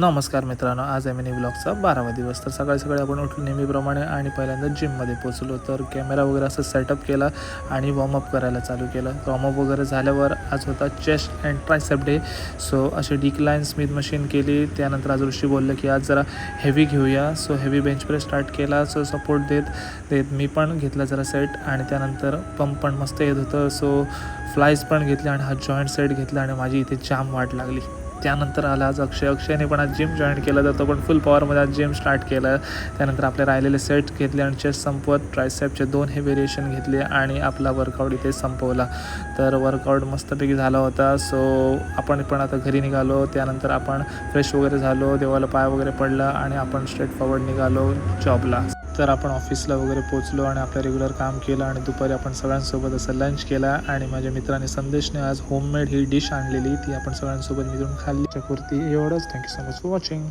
नमस्कार मित्रांनो, आज आहे मिनी ब्लॉगचा 12वा दिवस. तर सकाळी सकाळी आपण उठलो नेहमीप्रमाणे आणि पहिल्यांदा जिममध्ये पोचलो. तर कॅमेरा वगैरे असं सेटअप केला आणि वॉर्मअप करायला चालू केलं. वॉर्मअप वगैरे झाल्यावर आज होता chest and tricep day. So अशी डिक्लाइन स्मिथ मशीन केली. त्यानंतर आज ऋषी बोललं की आज जरा हेवी घेऊया. So heavy bench press start केला. सो सपोर्ट देत देत मी पण घेतला जरा सेट आणि त्यानंतर पंप पण मस्त येत होतं. सो फ्लायज पण घेतले आणि हा जॉईंट सेट घेतला आणि माझी इथे जाम वाट लागली. त्यानंतर आला आज अक्षयने पण आज जिम जॉईन केलं, तर तो पण फुल पॉवरमध्ये आज जिम स्टार्ट केलं. त्यानंतर आपले राहिलेले सेट घेतले आणि चेस्ट संपवत ट्रायसेपचे 2 हे व्हेरिएशन घेतले आणि आपला वर्कआउट इथे संपवला. तर वर्कआउट मस्तपैकी झाला होता. सो आपण पण आता घरी निघालो. त्यानंतर आपण फ्रेश वगैरे झालो, देवाला पाय वगैरे पडला आणि आपण स्ट्रेट फॉरवर्ड निघालो जॉबला. तर आपण ऑफिसला वगैरे पोचलो आणि आपलं रेग्युलर काम केलं आणि दुपारी आपण सगळ्यांसोबत असं लंच केला. आणि माझ्या मित्राने संदेशने आज होममेड ही डिश आणलेली, ती आपण सगळ्यांसोबत मिळून खाल्ली. चकुर्ती एवढंच. Thank you so much for watching.